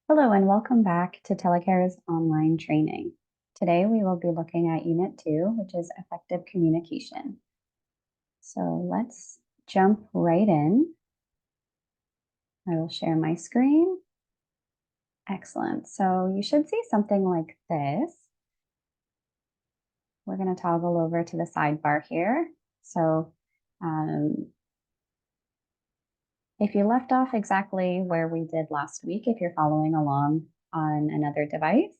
Hello and welcome back to Telecare's online training. Today we will be looking at Unit 2, which is effective communication. So let's jump right in. I will share my screen. Excellent. So you should see something like this. We're going to toggle over to the sidebar here. So if you left off exactly where we did last week, if you're following along on another device,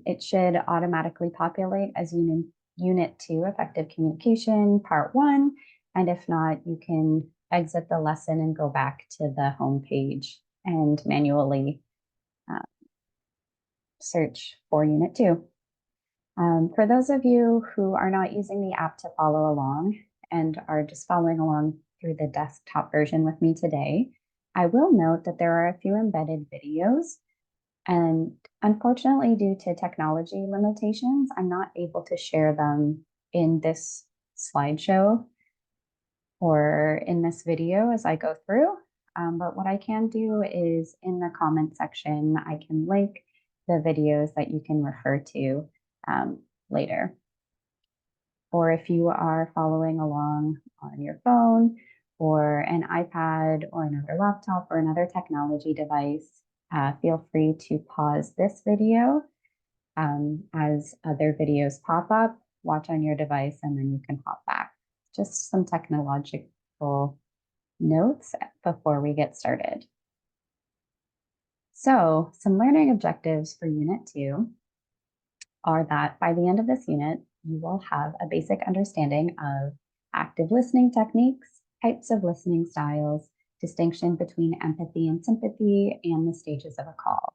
it should automatically populate as Unit 2, Effective Communication, Part 1. And if not, you can exit the lesson and go back to the home page and manually uh, search for Unit 2. For those of you who are not using the app to follow along and are just following along through the desktop version with me today, I will note that there are a few embedded videos, and unfortunately, due to technology limitations, I'm not able to share them in this slideshow or in this video as I go through. But what I can do is in the comment section, I can link the videos that you can refer to later. Or if you are following along on your phone or an iPad or another laptop or another technology device, feel free to pause this video as other videos pop up, watch on your device, and then you can hop back. Just some technological notes before we get started. So some learning objectives for Unit 2 are that by the end of this unit, you will have a basic understanding of active listening techniques, types of listening styles, distinction between empathy and sympathy, and the stages of a call.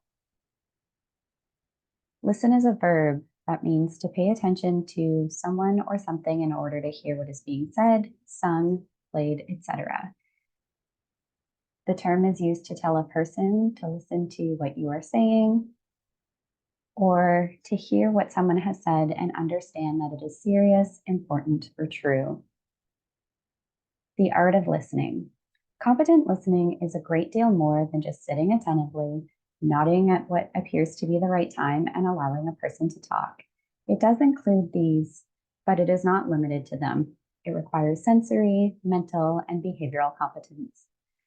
Listen is a verb that means to pay attention to someone or something in order to hear what is being said, sung, played, etc. The term is used to tell a person to listen to what you are saying or to hear what someone has said and understand that it is serious, important, or true. The art of listening. Competent listening is a great deal more than just sitting attentively, nodding at what appears to be the right time, and allowing a person to talk. It does include these, but it is not limited to them. It requires sensory, mental, and behavioral competence.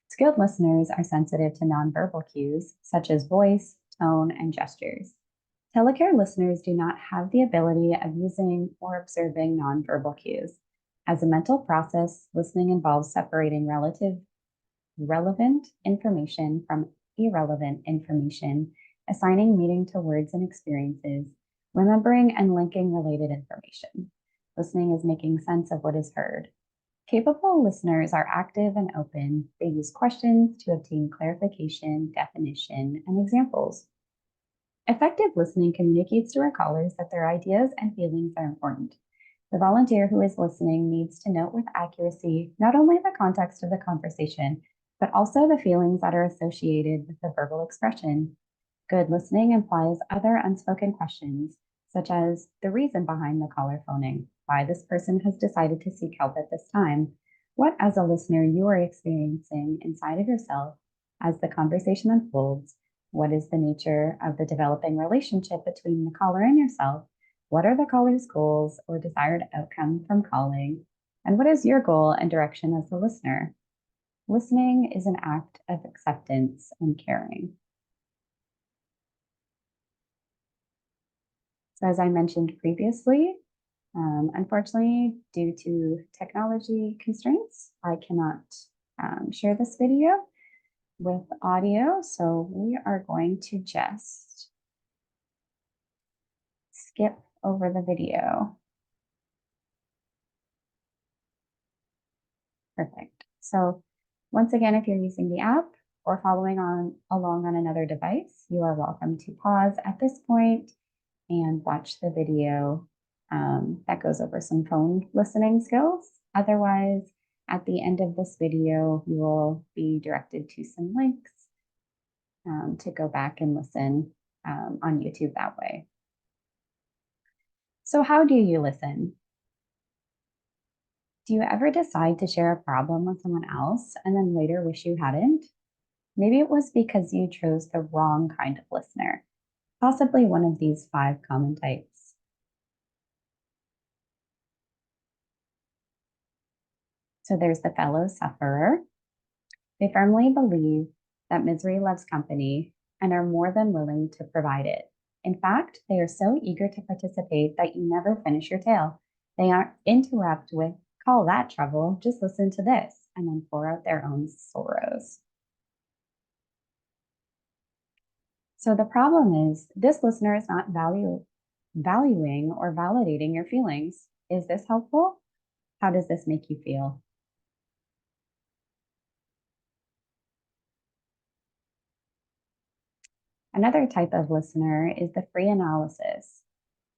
Skilled listeners are sensitive to nonverbal cues, such as voice, tone, and gestures. Telecare listeners do not have the ability of using or observing nonverbal cues. As a mental process, listening involves separating relevant information from irrelevant information, assigning meaning to words and experiences, remembering and linking related information. Listening is making sense of what is heard. Capable listeners are active and open. They use questions to obtain clarification, definition, and examples. Effective listening communicates to our callers that their ideas and feelings are important. The volunteer who is listening needs to note with accuracy not only the context of the conversation, but also the feelings that are associated with the verbal expression. Good listening implies other unspoken questions, such as the reason behind the caller phoning, why this person has decided to seek help at this time, what as a listener you are experiencing inside of yourself as the conversation unfolds, what is the nature of the developing relationship between the caller and yourself, what are the caller's goals or desired outcome from calling, and what is your goal and direction as the listener? Listening is an act of acceptance and caring. So as I mentioned previously, unfortunately, due to technology constraints, I cannot share this video with audio. So we are going to just skip over the video. Perfect. So once again, if you're using the app or following along on another device, you are welcome to pause at this point and watch the video that goes over some phone listening skills. Otherwise, at the end of this video, you will be directed to some links to go back and listen on YouTube that way. So how do you listen? Do you ever decide to share a problem with someone else and then later wish you hadn't? Maybe it was because you chose the wrong kind of listener, possibly one of these 5 common types. So there's the fellow sufferer. They firmly believe that misery loves company and are more than willing to provide it. In fact, they are so eager to participate that you never finish your tale. They aren't interrupt with, call that trouble, just listen to this, and then pour out their own sorrows. So the problem is this listener is not valuing or validating your feelings. Is this helpful? How does this make you feel? Another type of listener is the free analysis.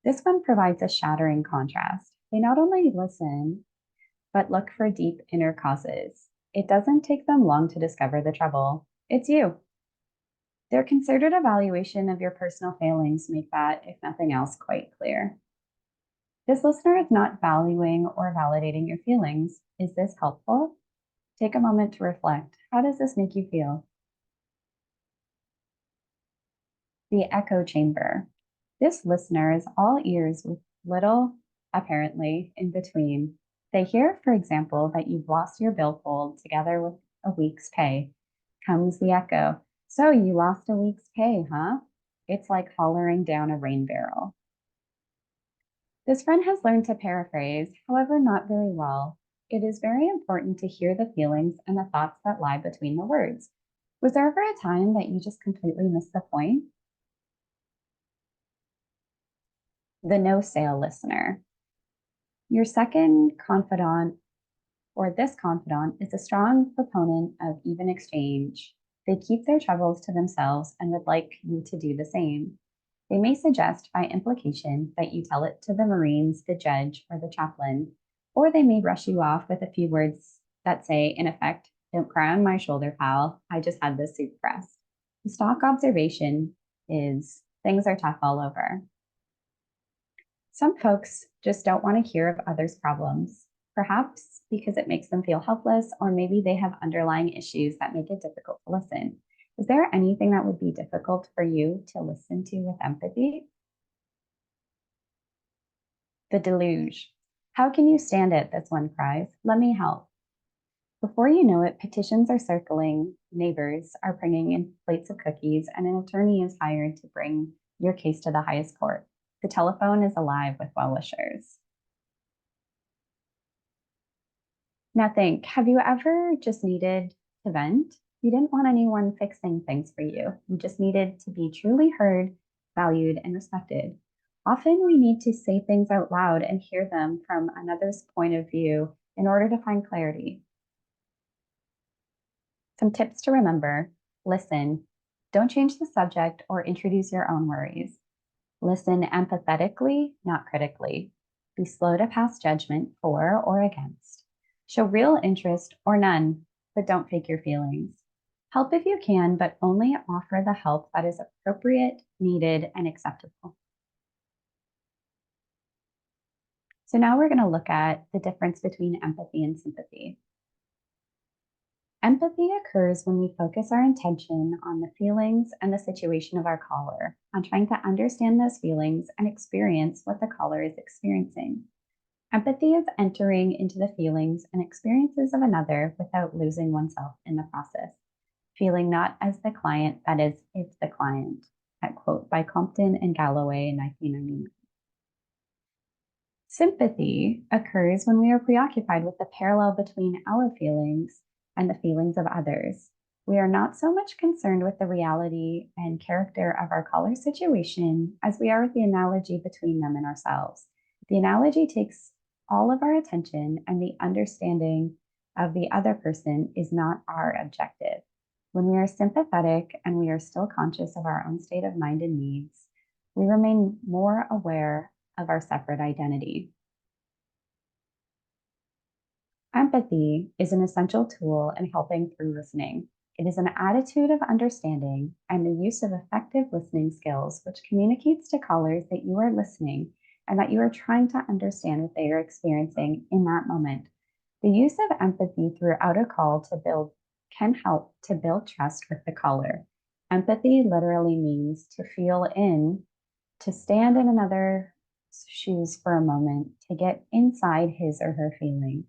This one provides a shattering contrast. They not only listen, but look for deep inner causes. It doesn't take them long to discover the trouble. It's you. Their considered evaluation of your personal failings make that, if nothing else, quite clear. This listener is not valuing or validating your feelings. Is this helpful? Take a moment to reflect. How does this make you feel? The echo chamber. This listener is all ears with little, apparently, in between. They hear, for example, that you've lost your billfold together with a week's pay. Comes the echo. So you lost a week's pay, huh? It's like hollering down a rain barrel. This friend has learned to paraphrase, however, not very well. It is very important to hear the feelings and the thoughts that lie between the words. Was there ever a time that you just completely missed the point? The no sale listener. Your second confidant or this confidant is a strong proponent of even exchange. They keep their troubles to themselves and would like you to do the same. They may suggest by implication that you tell it to the Marines, the judge, or the chaplain, or they may brush you off with a few words that say, in effect, don't cry on my shoulder, pal. I just had this soup pressed. The stock observation is things are tough all over. Some folks just don't want to hear of others' problems, perhaps because it makes them feel helpless, or maybe they have underlying issues that make it difficult to listen. Is there anything that would be difficult for you to listen to with empathy? The deluge. How can you stand it? This one cries. Let me help. Before you know it, petitions are circling, neighbors are bringing in plates of cookies, and an attorney is hired to bring your case to the highest court. The telephone is alive with well wishers. Now think, have you ever just needed to vent? You didn't want anyone fixing things for you. You just needed to be truly heard, valued, and respected. Often we need to say things out loud and hear them from another's point of view in order to find clarity. Some tips to remember: listen. Don't change the subject or introduce your own worries. Listen empathetically, not critically. Be slow to pass judgment for or against. Show real interest or none, but don't fake your feelings. Help if you can, but only offer the help that is appropriate, needed, and acceptable. So now we're going to look at the difference between empathy and sympathy. Empathy occurs when we focus our intention on the feelings and the situation of our caller, on trying to understand those feelings and experience what the caller is experiencing. Empathy is entering into the feelings and experiences of another without losing oneself in the process. Feeling not as the client, that is, it's the client. That quote by Compton and Galloway in 1999. Sympathy occurs when we are preoccupied with the parallel between our feelings and the feelings of others. We are not so much concerned with the reality and character of our caller's situation as we are with the analogy between them and ourselves. The analogy takes all of our attention, and the understanding of the other person is not our objective. When we are sympathetic and we are still conscious of our own state of mind and needs, we remain more aware of our separate identity. Empathy is an essential tool in helping through listening. It is an attitude of understanding and the use of effective listening skills, which communicates to callers that you are listening and that you are trying to understand what they are experiencing in that moment. The use of empathy throughout a call to build can help to build trust with the caller. Empathy literally means to feel in, to stand in another's shoes for a moment, to get inside his or her feelings.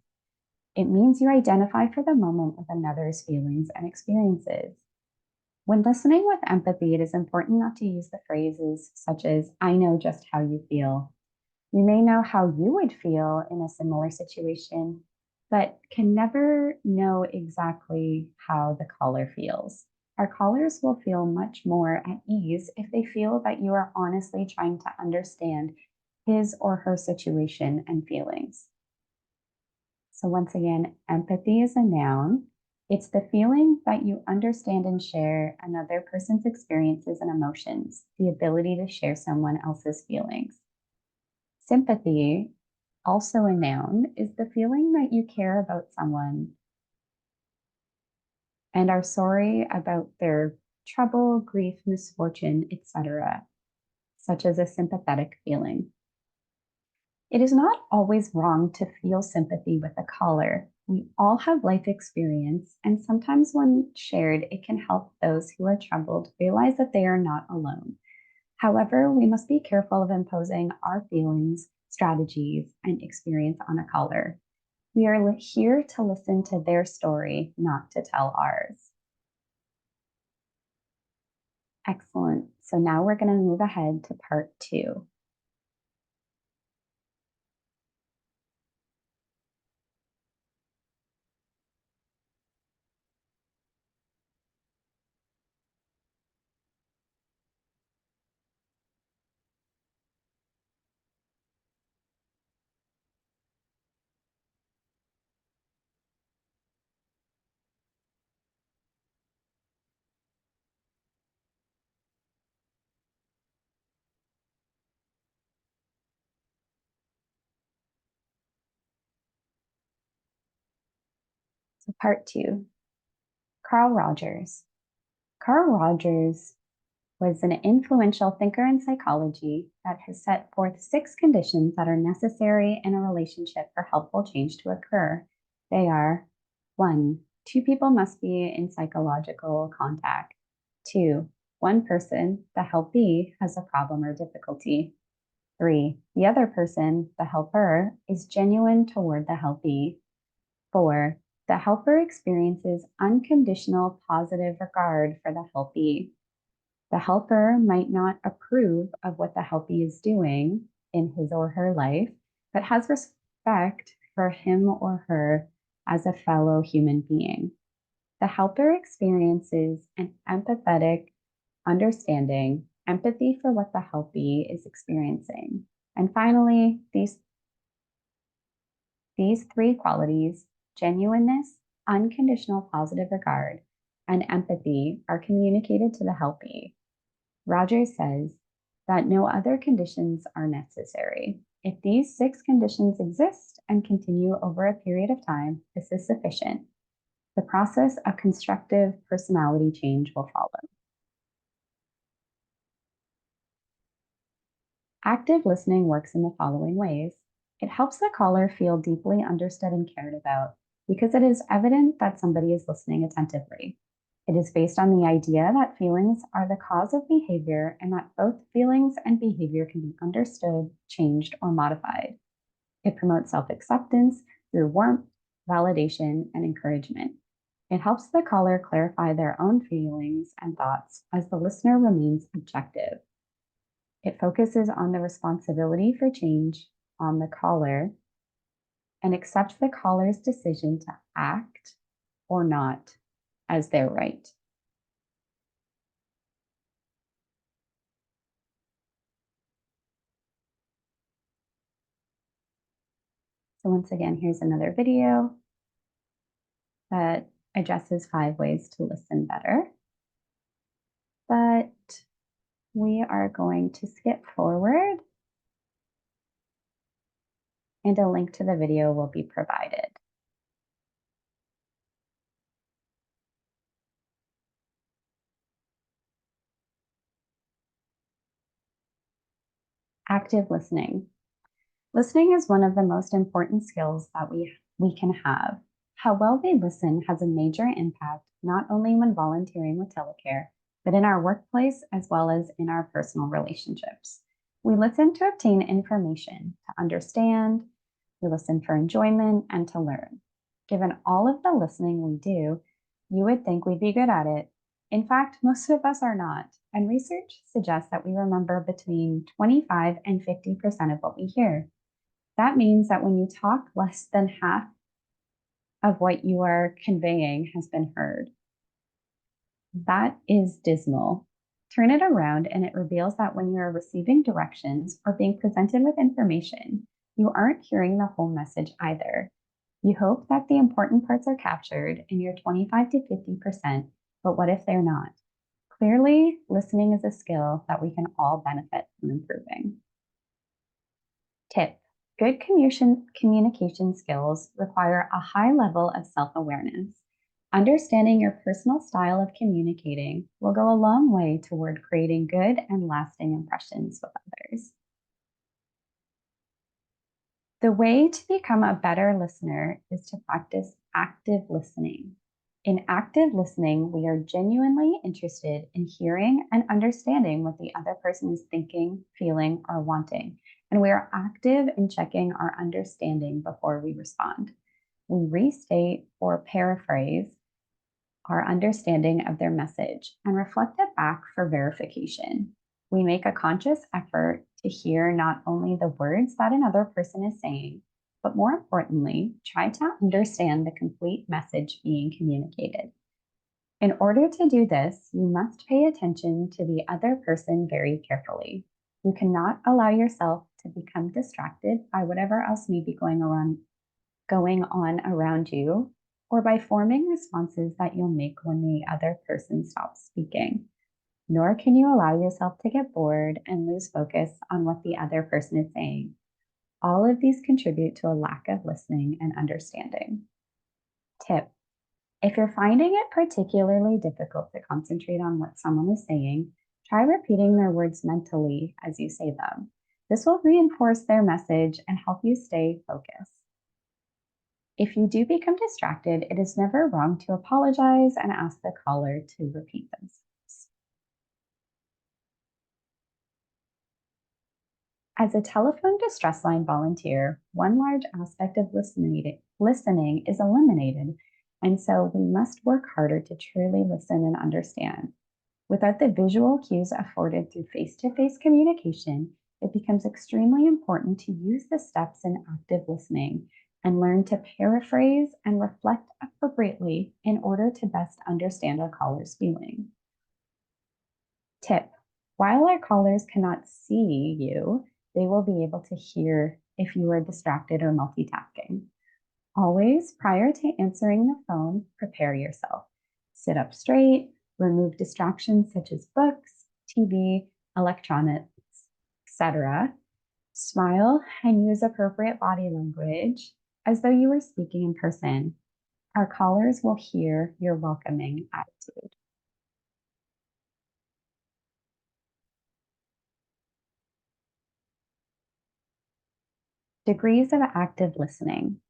It means you identify for the moment with another's feelings and experiences. When listening with empathy, it is important not to use the phrases such as, I know just how you feel. You may know how you would feel in a similar situation, but can never know exactly how the caller feels. Our callers will feel much more at ease if they feel that you are honestly trying to understand his or her situation and feelings. So, once again, empathy is a noun. It's the feeling that you understand and share another person's experiences and emotions, the ability to share someone else's feelings. Sympathy, also a noun, is the feeling that you care about someone and are sorry about their trouble, grief, misfortune, etc., such as a sympathetic feeling. It is not always wrong to feel sympathy with a caller. We all have life experience, and sometimes when shared, it can help those who are troubled realize that they are not alone. However, we must be careful of imposing our feelings, strategies, and experience on a caller. We are here to listen to their story, not to tell ours. Excellent. So now we're going to move ahead to part 2. So part 2, Carl Rogers. Carl Rogers was an influential thinker in psychology that has set forth 6 conditions that are necessary in a relationship for helpful change to occur. They are 1. Two people must be in psychological contact. 2. One person, the helpee, has a problem or difficulty. 3. The other person, the helper, is genuine toward the helpee. 4. The helper experiences unconditional positive regard for the helpee. The helper might not approve of what the helpee is doing in his or her life, but has respect for him or her as a fellow human being. The helper experiences an empathetic understanding, empathy for what the helpee is experiencing. And finally, these 3 qualities, genuineness, unconditional positive regard, and empathy, are communicated to the helpee. Rogers says that no other conditions are necessary. If these 6 conditions exist and continue over a period of time, this is sufficient. The process of constructive personality change will follow. Active listening works in the following ways. It helps the caller feel deeply understood and cared about because it is evident that somebody is listening attentively. It is based on the idea that feelings are the cause of behavior and that both feelings and behavior can be understood, changed, or modified. It promotes self-acceptance through warmth, validation, and encouragement. It helps the caller clarify their own feelings and thoughts as the listener remains objective. It focuses on the responsibility for change on the caller and accepts the caller's decision to act or not as their right. So once again, here's another video that addresses 5 ways to listen better. But we are going to skip forward and a link to the video will be provided. Active listening. Listening is one of the most important skills that we can have. How well we listen has a major impact not only when volunteering with Telecare, but in our workplace as well as in our personal relationships. We listen to obtain information, to understand, we listen for enjoyment, and to learn. Given all of the listening we do, you would think we'd be good at it. In fact, most of us are not, and research suggests that we remember between 25 and 50% of what we hear. That means that when you talk, less than half of what you are conveying has been heard. That is dismal. Turn it around, and it reveals that when you are receiving directions or being presented with information, you aren't hearing the whole message either. You hope that the important parts are captured in your 25 to 50%, but what if they're not? Clearly, listening is a skill that we can all benefit from improving. Tip: good communication skills require a high level of self awareness. Understanding your personal style of communicating will go a long way toward creating good and lasting impressions with others. The way to become a better listener is to practice active listening. In active listening, we are genuinely interested in hearing and understanding what the other person is thinking, feeling, or wanting, and we are active in checking our understanding before we respond. We restate or paraphrase our understanding of their message and reflect it back for verification. We make a conscious effort to hear not only the words that another person is saying, but more importantly, try to understand the complete message being communicated. In order to do this, you must pay attention to the other person very carefully. You cannot allow yourself to become distracted by whatever else may be going on around you, or by forming responses that you'll make when the other person stops speaking. Nor can you allow yourself to get bored and lose focus on what the other person is saying. All of these contribute to a lack of listening and understanding. Tip: if you're finding it particularly difficult to concentrate on what someone is saying, try repeating their words mentally as you say them. This will reinforce their message and help you stay focused. If you do become distracted, it is never wrong to apologize and ask the caller to repeat themselves. As a telephone distress line volunteer, one large aspect of listening is eliminated, and so we must work harder to truly listen and understand. Without the visual cues afforded through face to face communication, it becomes extremely important to use the steps in active listening and learn to paraphrase and reflect appropriately in order to best understand our caller's feeling. Tip: while our callers cannot see you, they will be able to hear if you are distracted or multitasking. Always, prior to answering the phone, prepare yourself. Sit up straight, remove distractions such as books, TV, electronics, etc. Smile and use appropriate body language as though you were speaking in person. Our callers will hear your welcoming attitude. Degrees of active listening.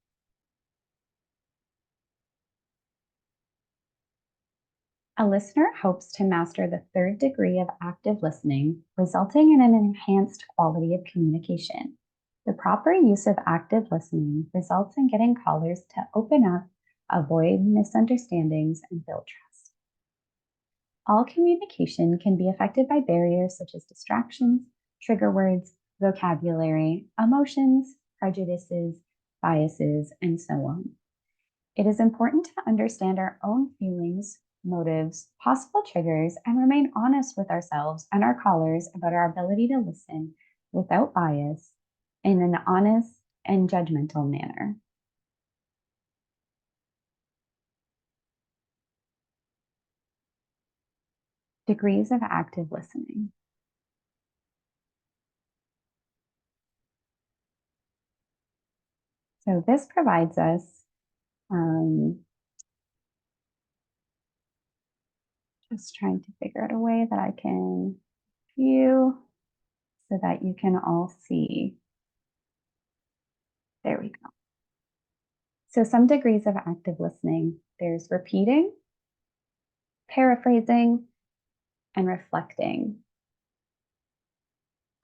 A listener hopes to master the third degree of active listening, resulting in an enhanced quality of communication. The proper use of active listening results in getting callers to open up, avoid misunderstandings, and build trust. All communication can be affected by barriers such as distractions, trigger words, vocabulary, emotions, prejudices, biases, and so on. It is important to understand our own feelings, motives, possible triggers, and remain honest with ourselves and our callers about our ability to listen without bias in an honest and judgmental manner. Degrees of active listening. So this provides us just trying to figure out a way that I can view so that you can all see. There we go. So some degrees of active listening, there's repeating, paraphrasing, and reflecting.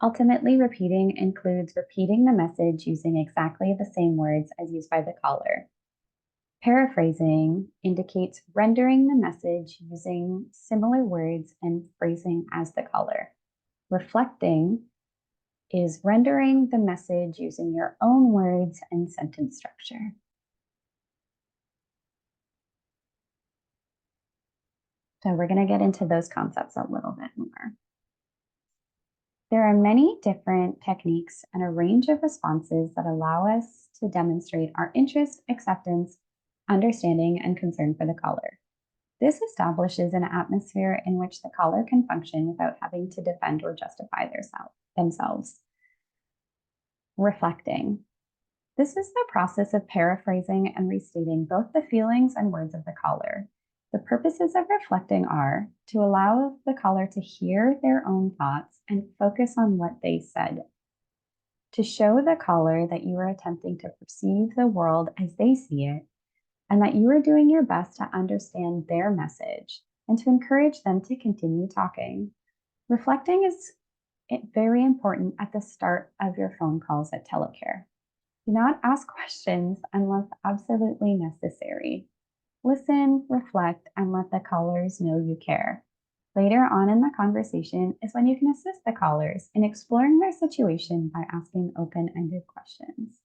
Ultimately, repeating includes repeating the message using exactly the same words as used by the caller. Paraphrasing indicates rendering the message using similar words and phrasing as the caller. Reflecting is rendering the message using your own words and sentence structure. So we're going to get into those concepts a little bit more. There are many different techniques and a range of responses that allow us to demonstrate our interest, acceptance, understanding, and concern for the caller. This establishes an atmosphere in which the caller can function without having to defend or justify themselves. Reflecting. This is the process of paraphrasing and restating both the feelings and words of the caller. The purposes of reflecting are to allow the caller to hear their own thoughts and focus on what they said, to show the caller that you are attempting to perceive the world as they see it, and that you are doing your best to understand their message and to encourage them to continue talking. Reflecting is very important at the start of your phone calls at Telecare. Do not ask questions unless absolutely necessary. Listen, reflect, and let the callers know you care. Later on in the conversation is when you can assist the callers in exploring their situation by asking open-ended questions.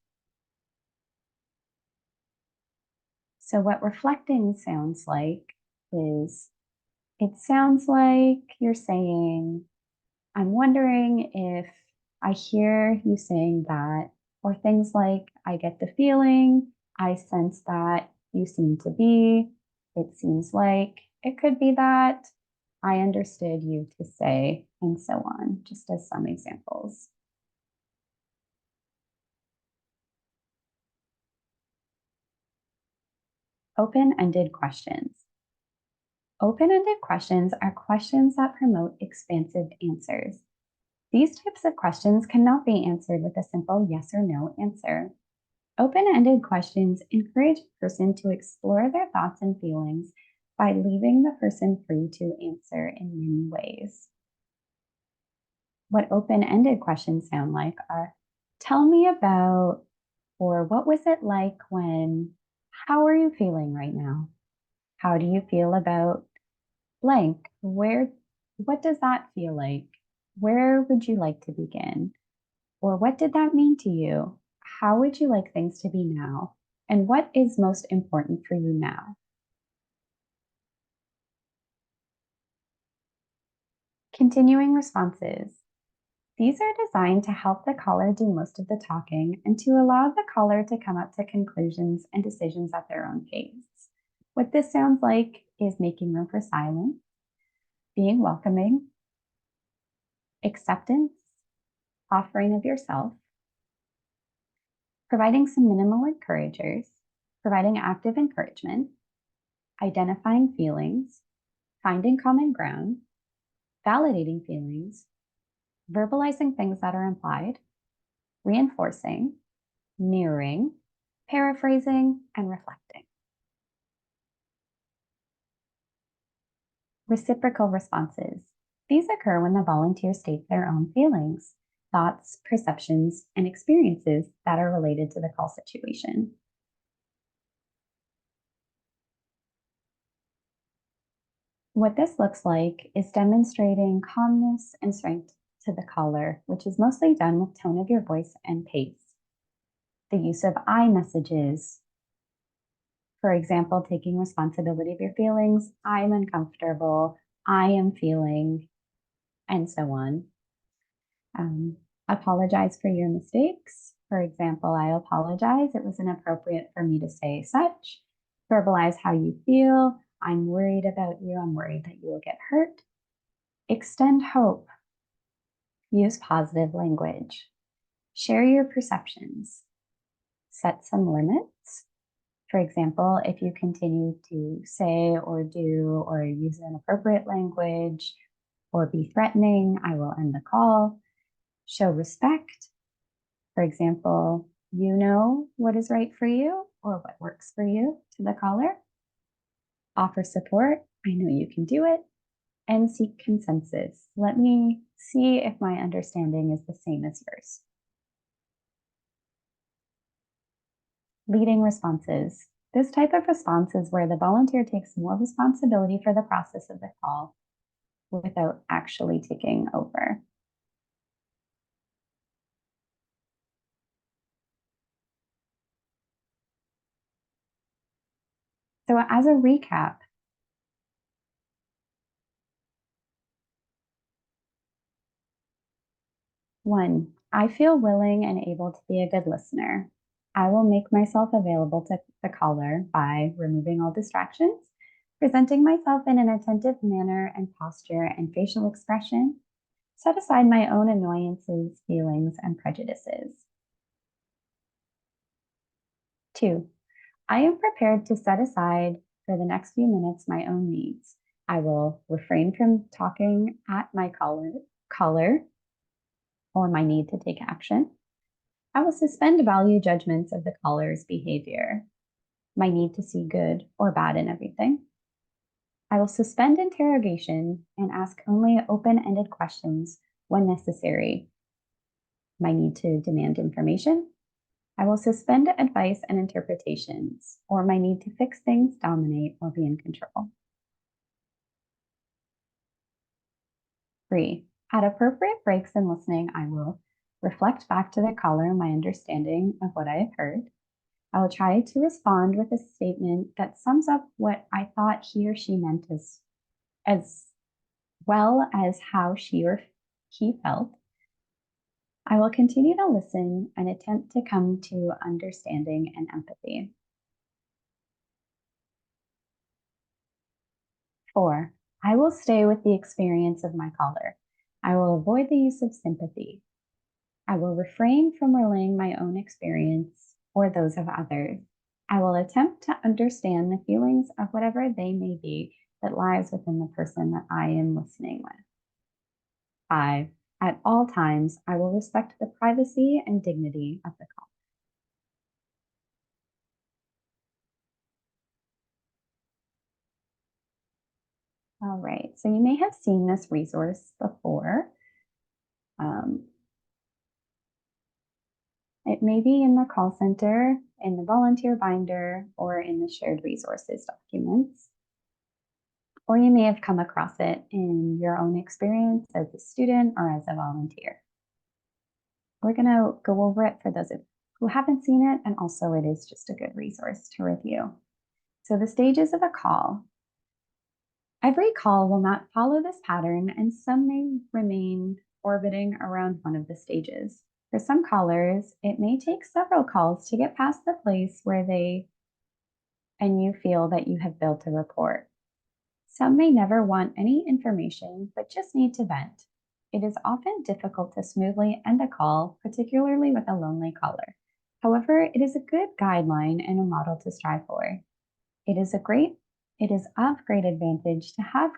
So what reflecting sounds like is, it sounds like you're saying, I'm wondering if I hear you saying that, or things like, I get the feeling, I sense that, you seem to be, it seems like, it could be that, I understood you to say, and so on, just as some examples. Open-ended questions. Open-ended questions are questions that promote expansive answers. These types of questions cannot be answered with a simple yes or no answer. Open-ended questions encourage a person to explore their thoughts and feelings by leaving the person free to answer in many ways. What open-ended questions sound like are, tell me about, or what was it like when, how are you feeling right now? How do you feel about blank? What does that feel like? Where would you like to begin? Or what did that mean to you? How would you like things to be now? And what is most important for you now? Continuing responses. These are designed to help the caller do most of the talking and to allow the caller to come up to conclusions and decisions at their own pace. What this sounds like is making room for silence, being welcoming, acceptance, offering of yourself, providing some minimal encouragers, providing active encouragement, identifying feelings, finding common ground, validating feelings, verbalizing things that are implied, reinforcing, mirroring, paraphrasing, and reflecting. Reciprocal responses. These occur when the volunteer states their own feelings, thoughts, perceptions, and experiences that are related to the call situation. What this looks like is demonstrating calmness and strength to the caller, which is mostly done with tone of your voice and pace. The use of I messages. For example, taking responsibility of your feelings. I'm uncomfortable. I am feeling, and so on. Apologize for your mistakes. For example, I apologize. It was inappropriate for me to say such. Verbalize how you feel. I'm worried about you. I'm worried that you will get hurt. Extend hope. Use positive language. Share your perceptions. Set some limits. For example, if you continue to say or do or use inappropriate language or be threatening, I will end the call. Show respect. For example, You know what is right for you or what works for you to the caller. Offer support. I know you can do it. And seek consensus. Let me see if my understanding is the same as yours. Leading responses. This type of response is where the volunteer takes more responsibility for the process of the call without actually taking over. So, as a recap, 1, I feel willing and able to be a good listener. I will make myself available to the caller by removing all distractions, presenting myself in an attentive manner and posture and facial expression, set aside my own annoyances, feelings, and prejudices. 2, I am prepared to set aside for the next few minutes my own needs. I will refrain from talking at my caller or my need to take action. I will suspend value judgments of the caller's behavior, my need to see good or bad in everything. I will suspend interrogation and ask only open ended questions when necessary, my need to demand information. I will suspend advice and interpretations, or my need to fix things, dominate, or be in control. 3, at appropriate breaks in listening, I will reflect back to the caller my understanding of what I have heard. I will try to respond with a statement that sums up what I thought he or she meant as well as how she or he felt. I will continue to listen and attempt to come to understanding and empathy. 4, I will stay with the experience of my caller. I will avoid the use of sympathy. I will refrain from relaying my own experience or those of others. I will attempt to understand the feelings of whatever they may be that lies within the person that I am listening with. 5, at all times, I will respect the privacy and dignity of the call. All right, so you may have seen this resource before. Um, it may be in the call center, in the volunteer binder, or in the shared resources documents. Or you may have come across it in your own experience as a student or as a volunteer. We're going to go over it for those who haven't seen it, and also it is just a good resource to review. So, the stages of a call. Every call will not follow this pattern, and some may remain orbiting around one of the stages. For some callers, it may take several calls to get past the place where they and you feel that you have built a rapport. Some may never want any information, but just need to vent. It is often difficult to smoothly end a call, particularly with a lonely caller. However, it is a good guideline and a model to strive for. It is of great advantage to have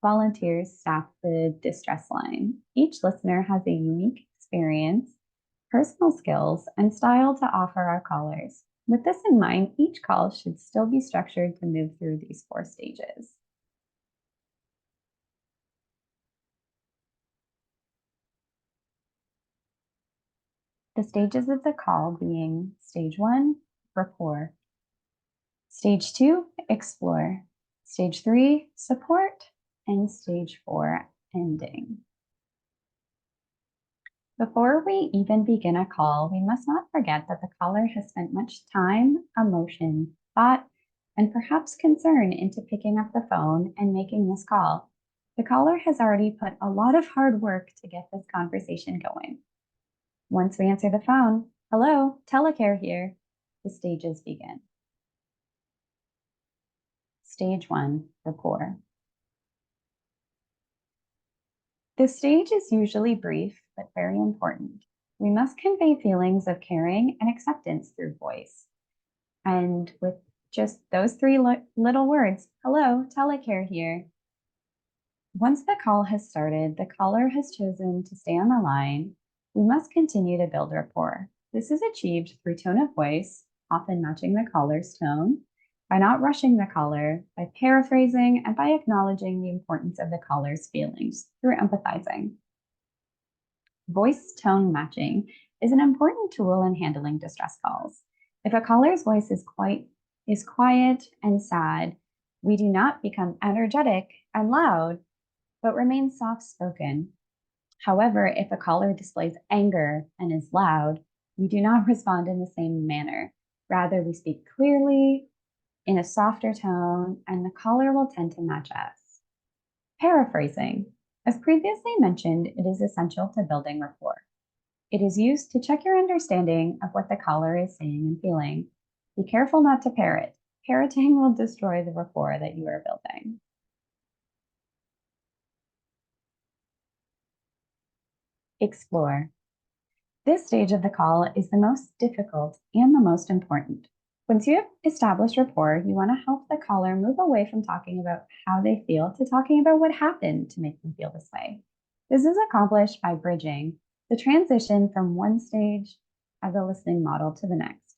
volunteers staff the distress line. Each listener has a unique experience, personal skills, and style to offer our callers. With this in mind, each call should still be structured to move through these 4 stages. The stages of the call being stage 1, rapport, stage 2, explore, stage 3, support, and stage 4, ending. Before we even begin a call, we must not forget that the caller has spent much time, emotion, thought, and perhaps concern into picking up the phone and making this call. The caller has already put a lot of hard work to get this conversation going. Once we answer the phone, hello, Telecare here, the stages begin. Stage 1, rapport. This stage is usually brief, but very important. We must convey feelings of caring and acceptance through voice. And with just those 3 little words, hello, Telecare here. Once the call has started, the caller has chosen to stay on the line. We must continue to build rapport. This is achieved through tone of voice, often matching the caller's tone, by not rushing the caller, by paraphrasing, and by acknowledging the importance of the caller's feelings through empathizing. Voice tone matching is an important tool in handling distress calls. If a caller's voice is quiet and sad, we do not become energetic and loud, but remain soft-spoken. However, if a caller displays anger and is loud, we do not respond in the same manner. Rather, we speak clearly in a softer tone, and the caller will tend to match us. Paraphrasing. As previously mentioned, it is essential to building rapport. It is used to check your understanding of what the caller is saying and feeling. Be careful not to parrot. Parroting will destroy the rapport that you are building. Explore. This stage of the call is the most difficult and the most important. Once you have established rapport, you want to help the caller move away from talking about how they feel to talking about what happened to make them feel this way. This is accomplished by bridging the transition from one stage of the listening model to the next.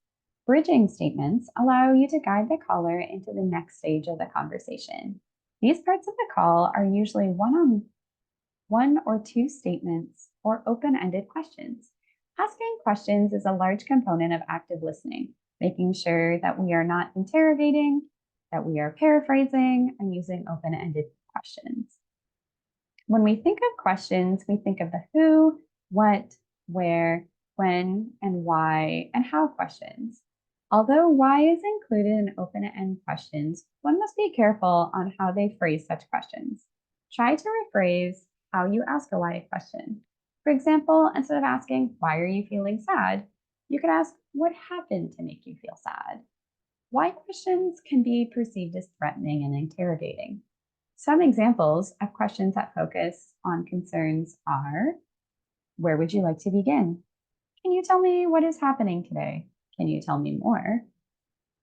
Bridging statements allow you to guide the caller into the next stage of the conversation. These parts of the call are usually one or two statements or open-ended questions. Asking questions is a large component of active listening, making sure that we are not interrogating, that we are paraphrasing, and using open-ended questions. When we think of questions, we think of the who, what, where, when, and why, and how questions. Although why is included in open-end questions, one must be careful on how they phrase such questions. Try to rephrase how you ask a why question. For example, instead of asking, why are you feeling sad? You could ask, what happened to make you feel sad? Why questions can be perceived as threatening and interrogating. Some examples of questions that focus on concerns are, where would you like to begin? Can you tell me what is happening today? Can you tell me more?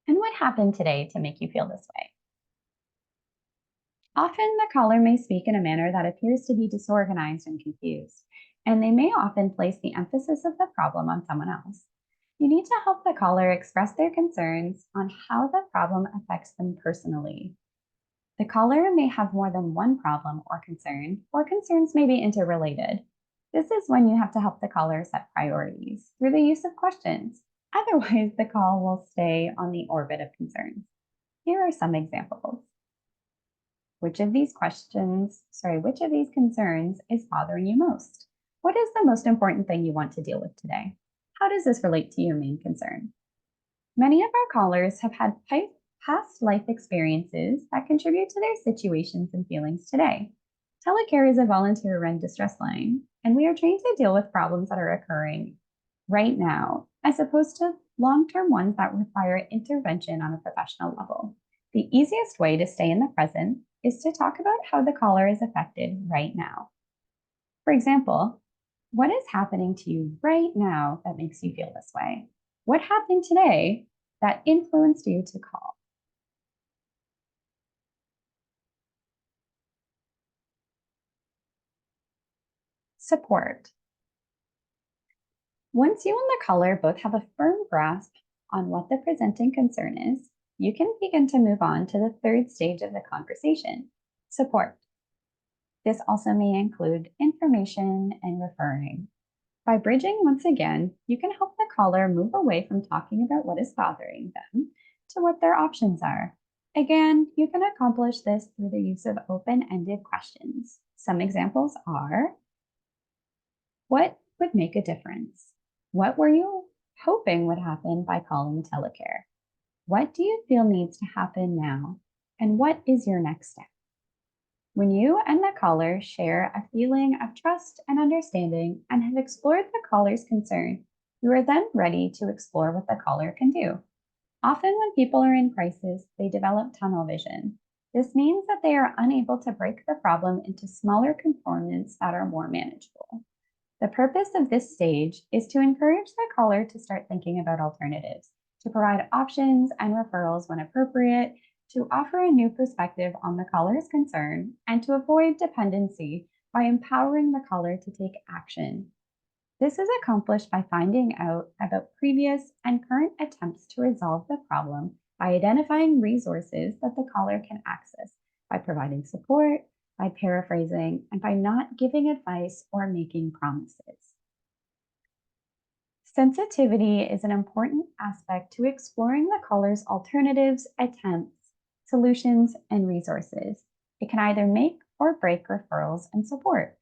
And what happened today to make you feel this way? Often the caller may speak in a manner that appears to be disorganized and confused, and they may often place the emphasis of the problem on someone else. You need to help the caller express their concerns on how the problem affects them personally. The caller may have more than one problem or concerns may be interrelated. This is when you have to help the caller set priorities through the use of questions. Otherwise, the call will stay on the orbit of concerns. Here are some examples. Which of these concerns is bothering you most? What is the most important thing you want to deal with today? How does this relate to your main concern? Many of our callers have had past life experiences that contribute to their situations and feelings today. Telecare is a volunteer-run distress line, and we are trained to deal with problems that are occurring right now, as opposed to long-term ones that require intervention on a professional level. The easiest way to stay in the present is to talk about how the caller is affected right now. For example, what is happening to you right now that makes you feel this way? What happened today that influenced you to call? Support. Once you and the caller both have a firm grasp on what the presenting concern is, you can begin to move on to the third stage of the conversation, support. This also may include information and referring. By bridging once again, you can help the caller move away from talking about what is bothering them to what their options are. Again, you can accomplish this through the use of open-ended questions. Some examples are, what would make a difference? What were you hoping would happen by calling Telecare? What do you feel needs to happen now? And what is your next step? When you and the caller share a feeling of trust and understanding and have explored the caller's concern, you are then ready to explore what the caller can do. Often when people are in crisis, they develop tunnel vision. This means that they are unable to break the problem into smaller components that are more manageable. The purpose of this stage is to encourage the caller to start thinking about alternatives, to provide options and referrals when appropriate, to offer a new perspective on the caller's concern, and to avoid dependency by empowering the caller to take action. This is accomplished by finding out about previous and current attempts to resolve the problem by identifying resources that the caller can access, by providing support, by paraphrasing, and by not giving advice or making promises. Sensitivity is an important aspect to exploring the caller's alternatives, attempts, solutions, and resources. It can either make or break referrals and support.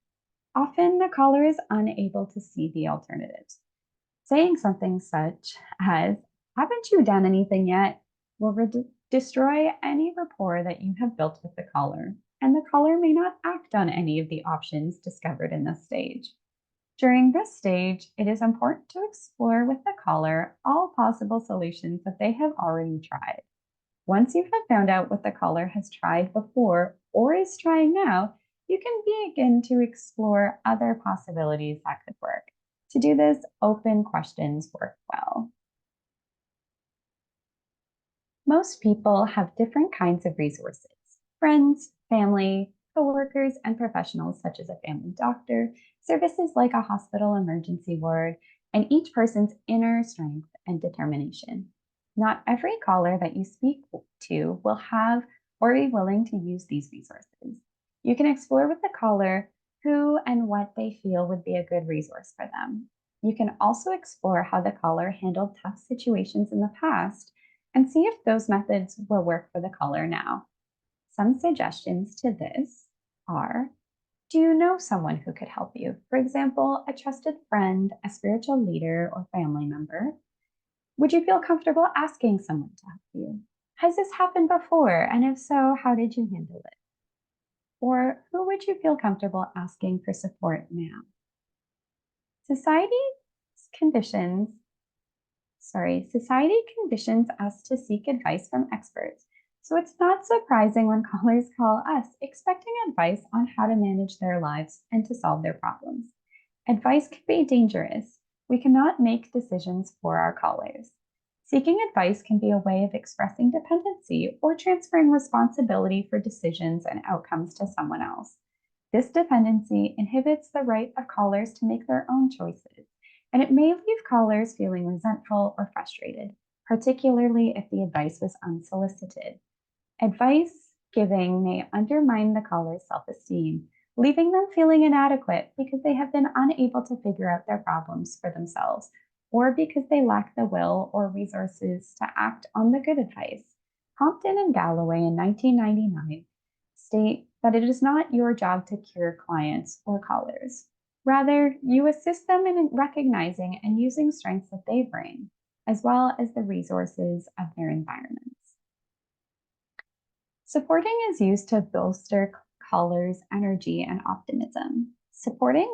Often, the caller is unable to see the alternatives. Saying something such as, "Haven't you done anything yet?" will destroy any rapport that you have built with the caller, and the caller may not act on any of the options discovered in this stage. During this stage, it is important to explore with the caller all possible solutions that they have already tried. Once you have found out what the caller has tried before or is trying now, you can begin to explore other possibilities that could work. To do this, open questions work well. Most people have different kinds of resources: friends, family, coworkers, and professionals such as a family doctor, services like a hospital emergency ward, and each person's inner strength and determination. Not every caller that you speak to will have or be willing to use these resources. You can explore with the caller who and what they feel would be a good resource for them. You can also explore how the caller handled tough situations in the past and see if those methods will work for the caller now. Some suggestions to this are: do you know someone who could help you? For example, a trusted friend, a spiritual leader, or family member. Would you feel comfortable asking someone to help you? Has this happened before? And if so, how did you handle it? Or who would you feel comfortable asking for support now? Society conditions Society conditions us to seek advice from experts, so it's not surprising when callers call us expecting advice on how to manage their lives and to solve their problems. Advice can be dangerous. We cannot make decisions for our callers. Seeking advice can be a way of expressing dependency or transferring responsibility for decisions and outcomes to someone else. This dependency inhibits the right of callers to make their own choices, and it may leave callers feeling resentful or frustrated, particularly if the advice was unsolicited. Advice giving may undermine the caller's self esteem, leaving them feeling inadequate because they have been unable to figure out their problems for themselves, or because they lack the will or resources to act on the good advice. Compton and Galloway in 1999 state that it is not your job to cure clients or callers. Rather, you assist them in recognizing and using strengths that they bring, as well as the resources of their environments. Supporting is used to bolster callers' energy and optimism. Supporting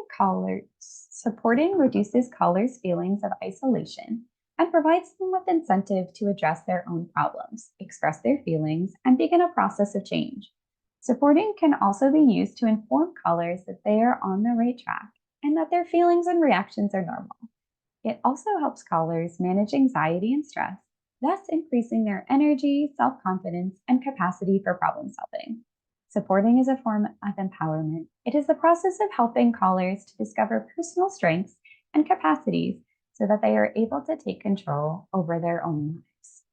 reduces callers' feelings of isolation and provides them with incentive to address their own problems, express their feelings, and begin a process of change. Supporting can also be used to inform callers that they are on the right track and that their feelings and reactions are normal. It also helps callers manage anxiety and stress, thus increasing their energy, self confidence, and capacity for problem solving. Supporting is a form of empowerment. It is the process of helping callers to discover personal strengths and capacities so that they are able to take control over their own lives.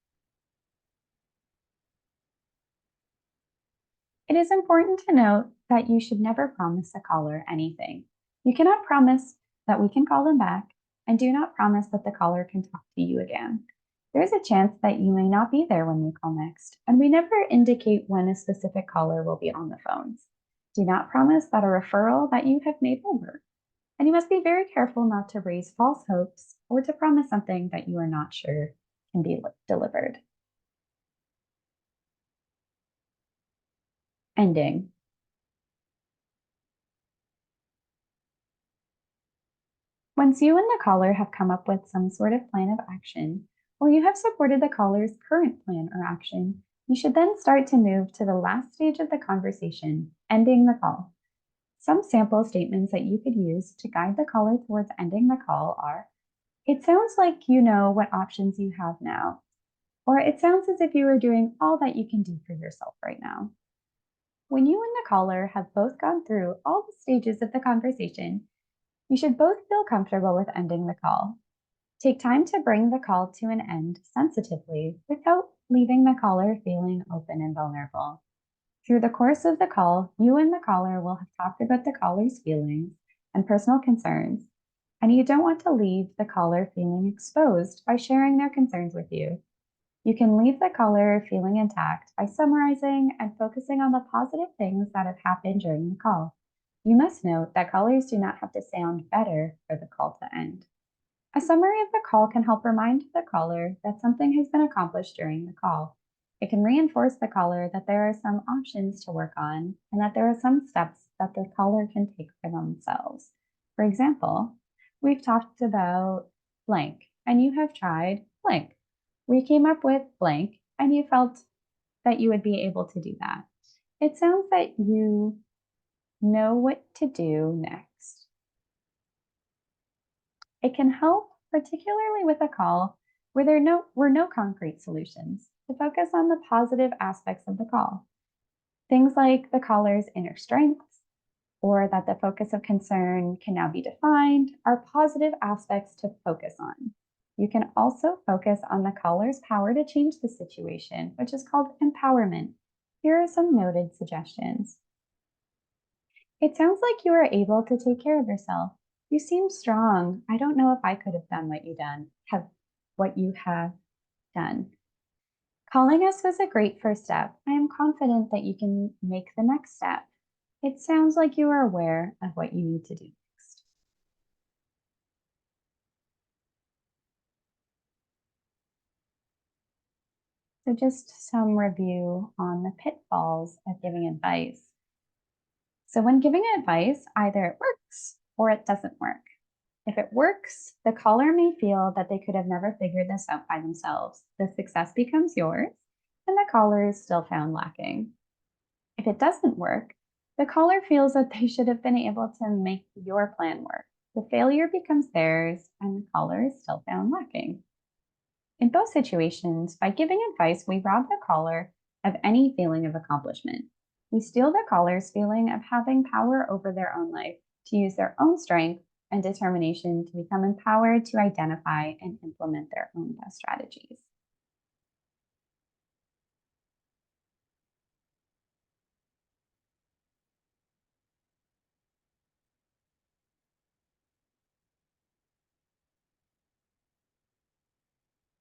It is important to note that you should never promise a caller anything. You cannot promise that we can call them back, and do not promise that the caller can talk to you again. There is a chance that you may not be there when we call next, and we never indicate when a specific caller will be on the phones. Do not promise that a referral that you have made will work, and you must be very careful not to raise false hopes or to promise something that you are not sure can be delivered. Ending. Once you and the caller have come up with some sort of plan of action, or you have supported the caller's current plan or action, you should then start to move to the last stage of the conversation, ending the call. Some sample statements that you could use to guide the caller towards ending the call are: "It sounds like you know what options you have now," or "It sounds as if you are doing all that you can do for yourself right now." When you and the caller have both gone through all the stages of the conversation, You should both feel comfortable with ending the call. Take time to bring the call to an end sensitively without leaving the caller feeling open and vulnerable. Through the course of the call, you and the caller will have talked about the caller's feelings and personal concerns, and you don't want to leave the caller feeling exposed by sharing their concerns with you. You can leave the caller feeling intact by summarizing and focusing on the positive things that have happened during the call. You must note that callers do not have to sound better for the call to end. A summary of the call can help remind the caller that something has been accomplished during the call. It can reinforce the caller that there are some options to work on and that there are some steps that the caller can take for themselves. For example, we've talked about blank and you have tried blank. We came up with blank and you felt that you would be able to do that. It sounds that you know what to do next. It can help, particularly with a call where there were no concrete solutions, to focus on the positive aspects of the call. Things like the caller's inner strengths, or that the focus of concern can now be defined, are positive aspects to focus on. You can also focus on the caller's power to change the situation, which is called empowerment. Here are some noted suggestions. It sounds like you are able to take care of yourself. You seem strong. I don't know if I could have done what you have done. Calling us was a great first step. I am confident that you can make the next step. It sounds like you are aware of what you need to do next. So just some review on the pitfalls of giving advice. So when giving advice, either it works or it doesn't work. If it works, the caller may feel that they could have never figured this out by themselves. The success becomes yours, and the caller is still found lacking. If it doesn't work, the caller feels that they should have been able to make your plan work. The failure becomes theirs, and the caller is still found lacking. In both situations, by giving advice, we rob the caller of any feeling of accomplishment. We steal the caller's feeling of having power over their own life, to use their own strength and determination to become empowered to identify and implement their own best strategies.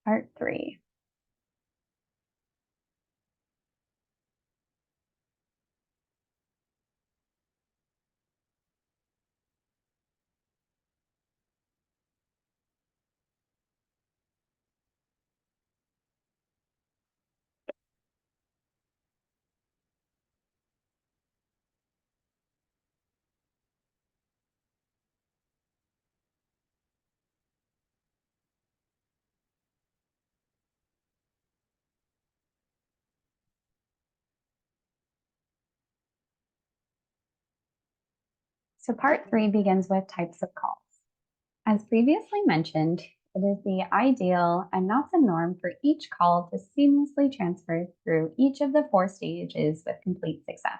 Part 3. So, part 3 begins with types of calls. As previously mentioned, it is the ideal and not the norm for each call to seamlessly transfer through each of the 4 stages with complete success.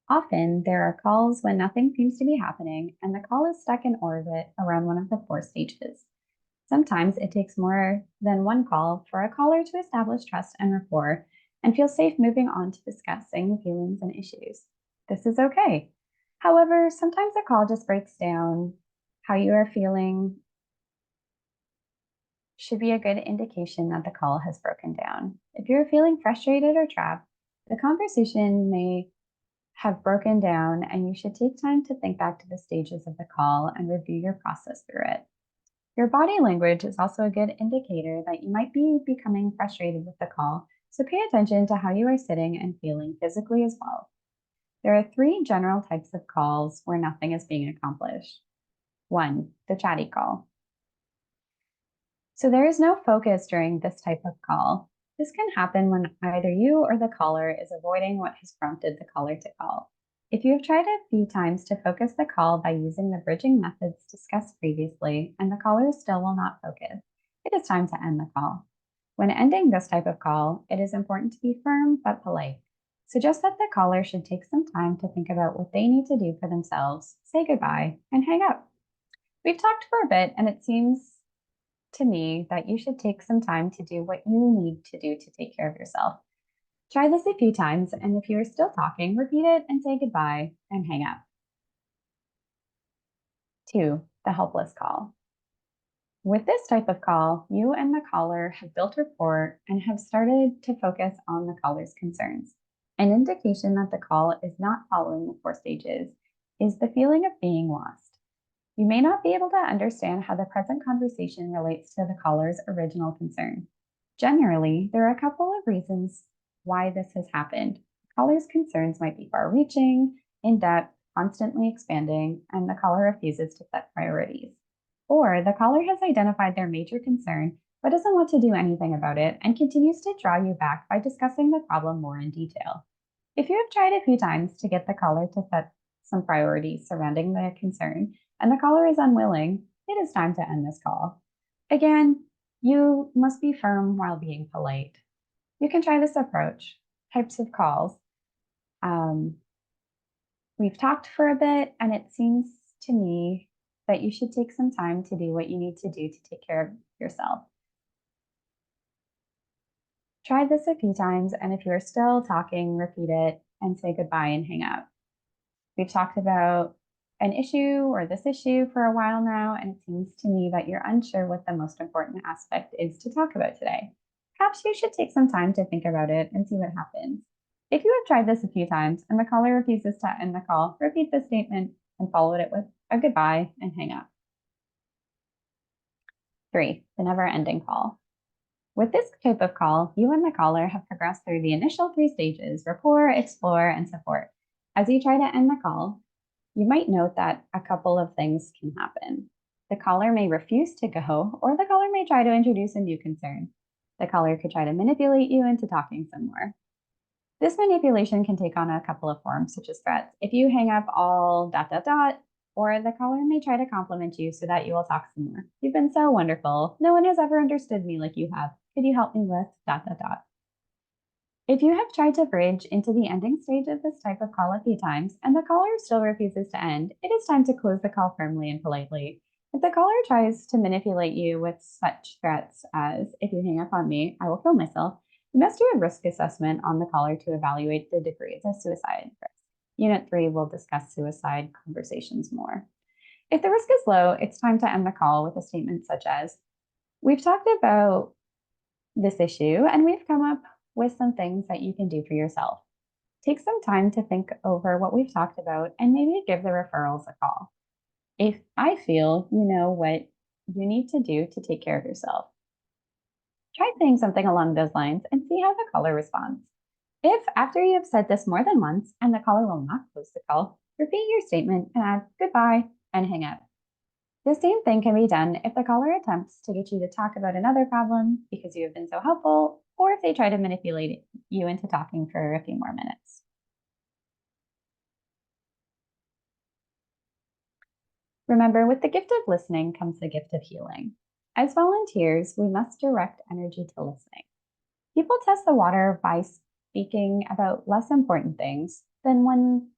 Often, there are calls when nothing seems to be happening and the call is stuck in orbit around one of the 4 stages. Sometimes it takes more than one call for a caller to establish trust and rapport and feel safe moving on to discussing feelings and issues. This is okay. However, sometimes a call just breaks down. How you are feeling should be a good indication that the call has broken down. If you're feeling frustrated or trapped, the conversation may have broken down, and you should take time to think back to the stages of the call and review your process through it. Your body language is also a good indicator that you might be becoming frustrated with the call, so pay attention to how you are sitting and feeling physically as well. There are 3 general types of calls where nothing is being accomplished. 1. The chatty call. So there is no focus during this type of call. This can happen when either you or the caller is avoiding what has prompted the caller to call. If you have tried a few times to focus the call by using the bridging methods discussed previously and the caller still will not focus, it is time to end the call. When ending this type of call, it is important to be firm but polite. Suggest that the caller should take some time to think about what they need to do for themselves, say goodbye, and hang up. We've talked for a bit, and it seems to me that you should take some time to do what you need to do to take care of yourself. Try this a few times, and if you're still talking, repeat it and say goodbye and hang up. 2. The helpless call. With this type of call, you and the caller have built rapport and have started to focus on the caller's concerns. An indication that the call is not following the 4 stages is the feeling of being lost. You may not be able to understand how the present conversation relates to the caller's original concern. Generally, there are a couple of reasons why this has happened. The caller's concerns might be far reaching, in depth, constantly expanding, and the caller refuses to set priorities. Or the caller has identified their major concern but doesn't want to do anything about it and continues to draw you back by discussing the problem more in detail. If you have tried a few times to get the caller to set some priorities surrounding the concern and the caller is unwilling, it is time to end this call. Again, you must be firm while being polite. You can try this approach. Types of calls. We've talked for a bit, and it seems to me that you should take some time to do what you need to do to take care of yourself. Try this a few times, and if you're still talking, repeat it and say goodbye and hang up. We've talked about an issue or this issue for a while now, and it seems to me that you're unsure what the most important aspect is to talk about today. Perhaps you should take some time to think about it and see what happens. If you have tried this a few times and the caller refuses to end the call, repeat the statement and follow it with a goodbye and hang up. 3. The never-ending call. With this type of call, you and the caller have progressed through the initial 3 stages: rapport, explore, and support. As you try to end the call, you might note that a couple of things can happen. The caller may refuse to go, or the caller may try to introduce a new concern. The caller could try to manipulate you into talking some more. This manipulation can take on a couple of forms, such as threats. If you hang up all ... or the caller may try to compliment you so that you will talk some more. You've been so wonderful. No one has ever understood me like you have. Could you help me with ... If you have tried to bridge into the ending stage of this type of call a few times and the caller still refuses to end, it is time to close the call firmly and politely. If the caller tries to manipulate you with such threats as, "If you hang up on me, I will kill myself," you must do a risk assessment on the caller to evaluate the degree of suicide risk. Unit 3 will discuss suicide conversations more. If the risk is low, it's time to end the call with a statement such as, "We've talked about this issue and we've come up with some things that you can do for yourself. Take some time to think over what we've talked about and maybe give the referrals a call. If I feel you know what you need to do to take care of yourself." Try saying something along those lines and see how the caller responds. If, after you have said this more than once and the caller will not close the call, repeat your statement and add goodbye and hang up. The same thing can be done if the caller attempts to get you to talk about another problem because you have been so helpful, or if they try to manipulate you into talking for a few more minutes. Remember, with the gift of listening comes the gift of healing. As volunteers, we must direct energy to listening. People test the water by speaking about less important things. Then when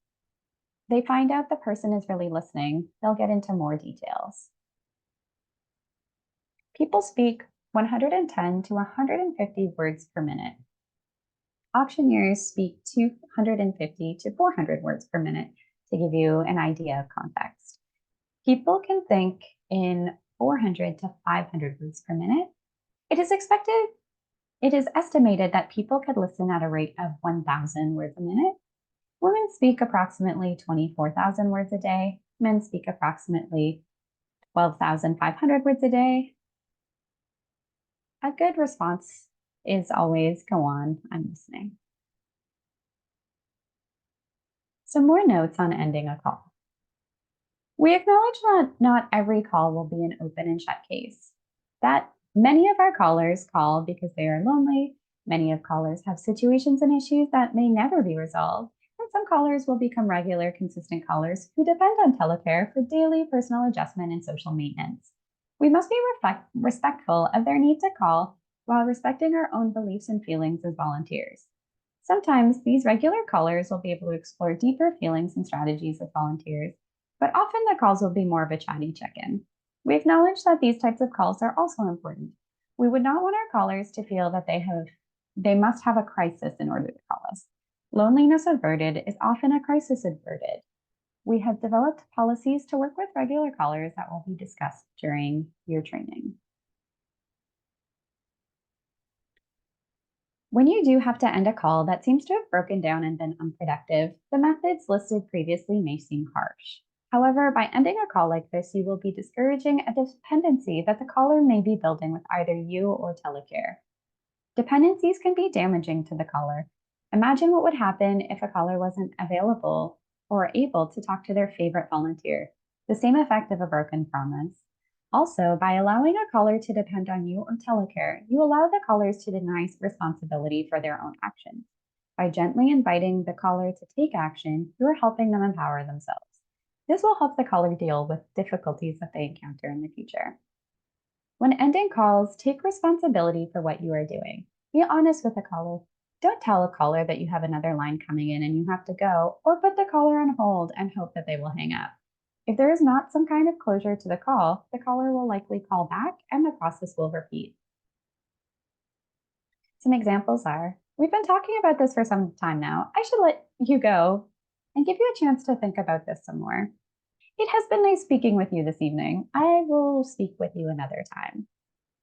they find out the person is really listening, they'll get into more details. People speak 110 to 150 words per minute. Auctioneers speak 250 to 400 words per minute to give you an idea of context. People can think in 400 to 500 words per minute. It is estimated that people could listen at a rate of 1,000 words a minute. Women speak approximately 24,000 words a day. Men speak approximately 12,500 words a day. A good response is always, "Go on, I'm listening." Some more notes on ending a call. We acknowledge that not every call will be an open and shut case. That many of our callers call because they are lonely. Many of callers have situations and issues that may never be resolved. And some callers will become regular, consistent callers who depend on Telecare for daily personal adjustment and social maintenance. We must be respectful of their need to call while respecting our own beliefs and feelings as volunteers. Sometimes these regular callers will be able to explore deeper feelings and strategies as volunteers, but often the calls will be more of a chatty check-in. We acknowledge that these types of calls are also important. We would not want our callers to feel that they must have a crisis in order to call us. Loneliness averted is often a crisis averted. We have developed policies to work with regular callers that will be discussed during your training. When you do have to end a call that seems to have broken down and been unproductive, the methods listed previously may seem harsh. However, by ending a call like this, you will be discouraging a dependency that the caller may be building with either you or Telecare. Dependencies can be damaging to the caller. Imagine what would happen if a caller wasn't available or able to talk to their favorite volunteer, the same effect of a broken promise. Also, by allowing a caller to depend on you or Telecare, you allow the callers to deny responsibility for their own actions. By gently inviting the caller to take action, you are helping them empower themselves. This will help the caller deal with difficulties that they encounter in the future. When ending calls, take responsibility for what you are doing. Be honest with the caller. Don't tell a caller that you have another line coming in and you have to go, or put the caller on hold and hope that they will hang up. If there is not some kind of closure to the call, the caller will likely call back and the process will repeat. Some examples are, we've been talking about this for some time now. I should let you go and give you a chance to think about this some more. It has been nice speaking with you this evening. I will speak with you another time.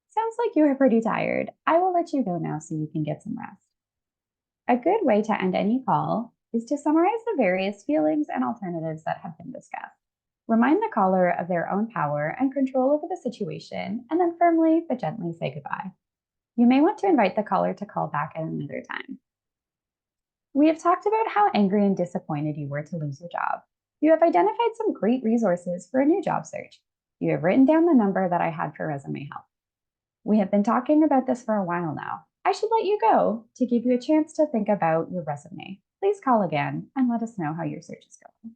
Sounds like you are pretty tired. I will let you go now so you can get some rest. A good way to end any call is to summarize the various feelings and alternatives that have been discussed. Remind the caller of their own power and control over the situation, and then firmly but gently say goodbye. You may want to invite the caller to call back at another time. We have talked about how angry and disappointed you were to lose your job. You have identified some great resources for a new job search. You have written down the number that I had for resume help. We have been talking about this for a while now. I should let you go to give you a chance to think about your resume. Please call again and let us know how your search is going.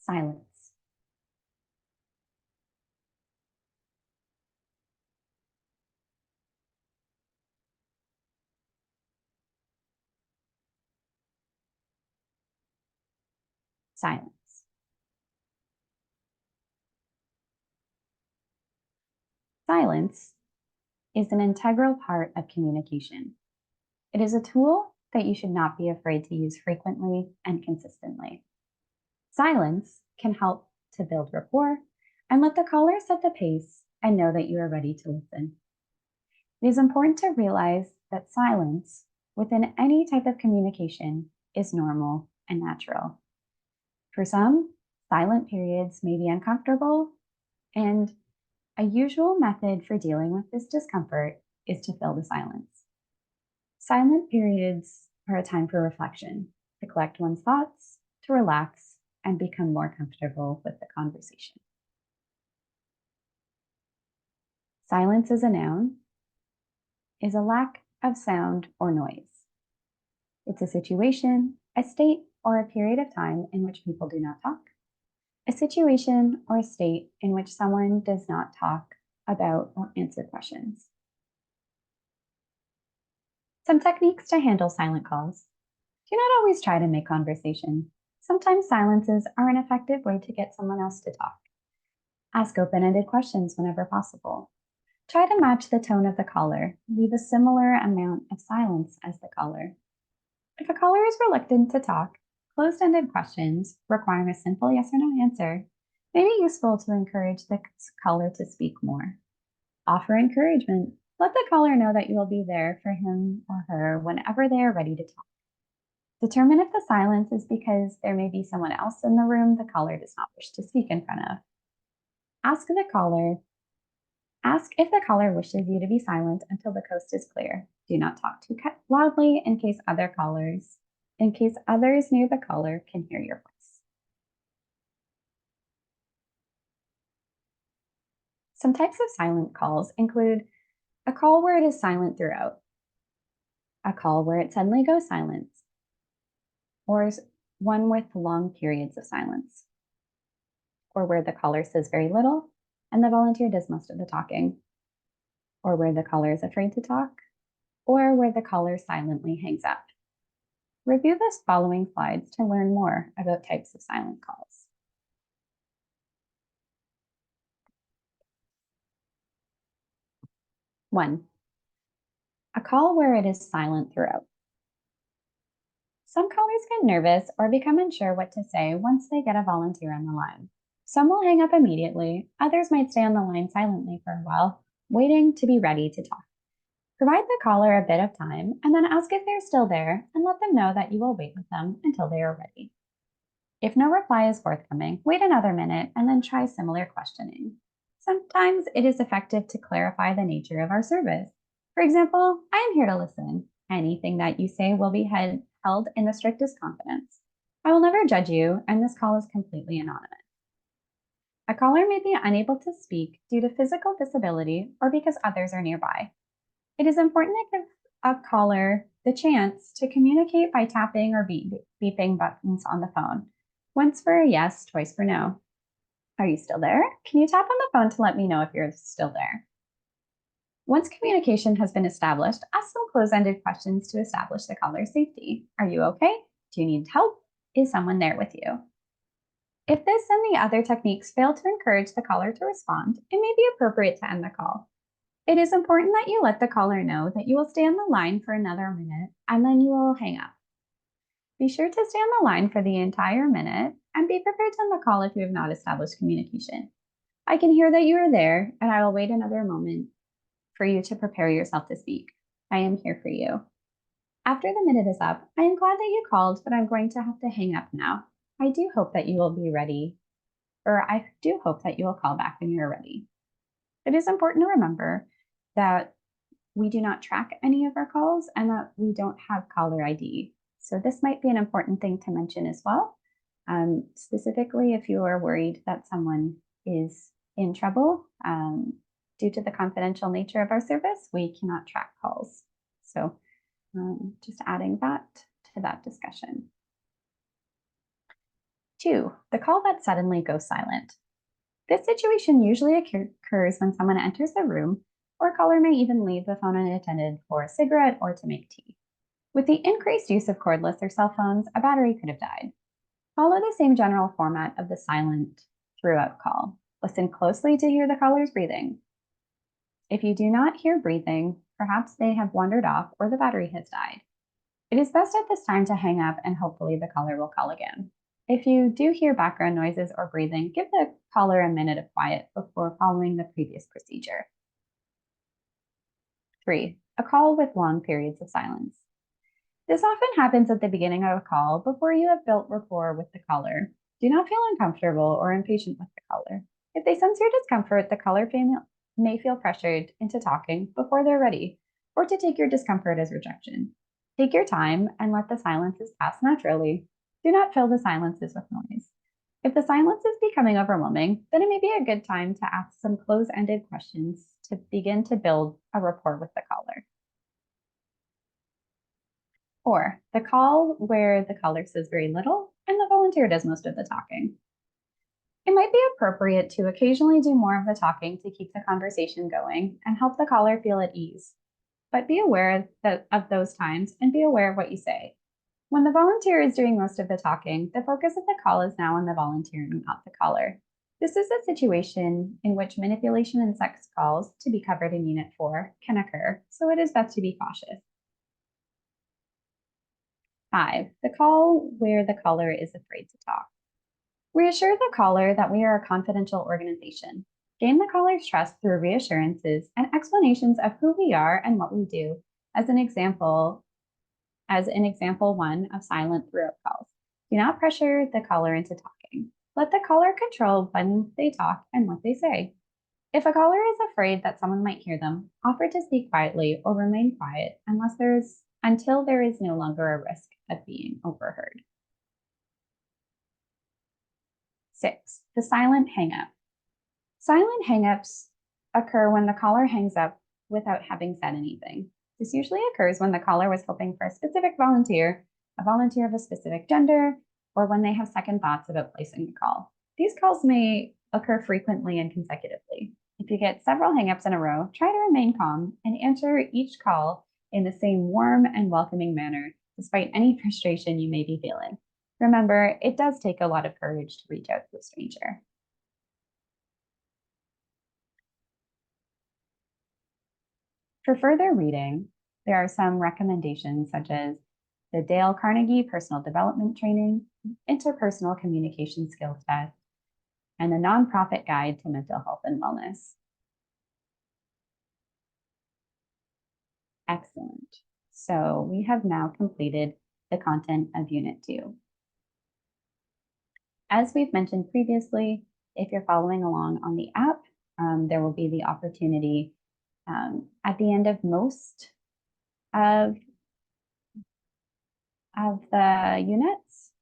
Silence. Silence. Silence is an integral part of communication. It is a tool that you should not be afraid to use frequently and consistently. Silence can help to build rapport and let the caller set the pace and know that you are ready to listen. It is important to realize that silence within any type of communication is normal and natural. For some, silent periods may be uncomfortable, and a usual method for dealing with this discomfort is to fill the silence. Silent periods are a time for reflection, to collect one's thoughts, to relax, and become more comfortable with the conversation. Silence as a noun is a lack of sound or noise. It's a situation, a state, or a period of time in which people do not talk. A situation or a state in which someone does not talk about or answer questions. Some techniques to handle silent calls. Do not always try to make conversation. Sometimes silences are an effective way to get someone else to talk. Ask open-ended questions whenever possible. Try to match the tone of the caller. Leave a similar amount of silence as the caller. If a caller is reluctant to talk, closed-ended questions requiring a simple yes or no answer may be useful to encourage the caller to speak more. Offer encouragement. Let the caller know that you will be there for him or her whenever they are ready to talk. Determine if the silence is because there may be someone else in the room the caller does not wish to speak in front of. Ask if the caller wishes you to be silent until the coast is clear. Do not talk too loudly in case others near the caller can hear your voice. Some types of silent calls include a call where it is silent throughout, a call where it suddenly goes silent, or one with long periods of silence, or where the caller says very little and the volunteer does most of the talking, or where the caller is afraid to talk, or where the caller silently hangs up. Review the following slides to learn more about types of silent calls. 1. A call where it is silent throughout. Some callers get nervous or become unsure what to say once they get a volunteer on the line. Some will hang up immediately, others might stay on the line silently for a while, waiting to be ready to talk. Provide the caller a bit of time and then ask if they're still there and let them know that you will wait with them until they are ready. If no reply is forthcoming, wait another minute and then try similar questioning. Sometimes it is effective to clarify the nature of our service. For example, I am here to listen. Anything that you say will be held in the strictest confidence. I will never judge you, and this call is completely anonymous. A caller may be unable to speak due to physical disability or because others are nearby. It is important to give a caller the chance to communicate by tapping or beeping buttons on the phone. Once for a yes, twice for no. Are you still there? Can you tap on the phone to let me know if you're still there? Once communication has been established, ask some close-ended questions to establish the caller's safety. Are you okay? Do you need help? Is someone there with you? If this and the other techniques fail to encourage the caller to respond, it may be appropriate to end the call. It is important that you let the caller know that you will stay on the line for another minute and then you will hang up. Be sure to stay on the line for the entire minute and be prepared to end the call if you have not established communication. I can hear that you are there, and I will wait another moment for you to prepare yourself to speak. I am here for you. After the minute is up, I am glad that you called, but I'm going to have to hang up now. I do hope that you will be ready, or I do hope that you will call back when you're ready. It is important to remember that we do not track any of our calls and that we don't have caller ID. So this might be an important thing to mention as well. Specifically, if you are worried that someone is in trouble due to the confidential nature of our service, we cannot track calls. So just adding that to that discussion. 2, the call that suddenly goes silent. This situation usually occurs when someone enters the room, or a caller may even leave the phone unattended for a cigarette or to make tea. With the increased use of cordless or cell phones, a battery could have died. Follow the same general format of the silent throughout call. Listen closely to hear the caller's breathing. If you do not hear breathing, perhaps they have wandered off or the battery has died. It is best at this time to hang up and hopefully the caller will call again. If you do hear background noises or breathing, give the caller a minute of quiet before following the previous procedure. 3, a call with long periods of silence. This often happens at the beginning of a call before you have built rapport with the caller. Do not feel uncomfortable or impatient with the caller. If they sense your discomfort, the caller may feel pressured into talking before they're ready, or to take your discomfort as rejection. Take your time and let the silences pass naturally. Do not fill the silences with noise. If the silence is becoming overwhelming, then it may be a good time to ask some close-ended questions to begin to build a rapport with the caller. 4, the call where the caller says very little and the volunteer does most of the talking. It might be appropriate to occasionally do more of the talking to keep the conversation going and help the caller feel at ease. But be aware of those times and be aware of what you say. When the volunteer is doing most of the talking, the focus of the call is now on the volunteer and not the caller. This is a situation in which manipulation and sex calls, to be covered in Unit 4, can occur, so it is best to be cautious. 5, the call where the caller is afraid to talk. Reassure the caller that we are a confidential organization. Gain the caller's trust through reassurances and explanations of who we are and what we do, as in example 1 of silent throughout calls. Do not pressure the caller into talking. Let the caller control when they talk and what they say. If a caller is afraid that someone might hear them, offer to speak quietly or remain quiet until there is no longer a risk of being overheard. 6, the silent hang-up. Silent hang-ups occur when the caller hangs up without having said anything. This usually occurs when the caller was hoping for a specific volunteer, a volunteer of a specific gender, or when they have second thoughts about placing the call. These calls may occur frequently and consecutively. If you get several hang-ups in a row, try to remain calm and answer each call in the same warm and welcoming manner, despite any frustration you may be feeling. Remember, it does take a lot of courage to reach out to a stranger. For further reading, there are some recommendations such as the Dale Carnegie Personal Development Training, Interpersonal Communication Skills Test, and the Nonprofit Guide to Mental Health and Wellness. Excellent. So we have now completed the content of Unit 2. As we've mentioned previously, if you're following along on the app, there will be the opportunity at the end of most of, the units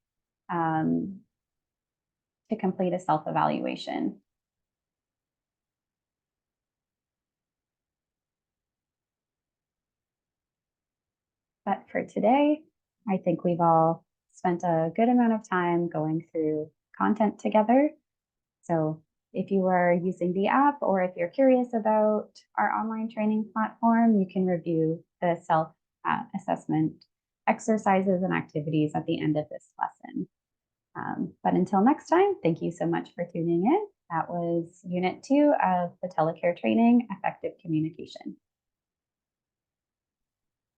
to complete a self-evaluation. But for today, I think we've all spent a good amount of time going through content together. So if you are using the app or if you're curious about our online training platform, you can review the self-assessment exercises and activities at the end of this lesson. But until next time, thank you so much for tuning in. That was Unit 2 of the Telecare Training, Effective Communication.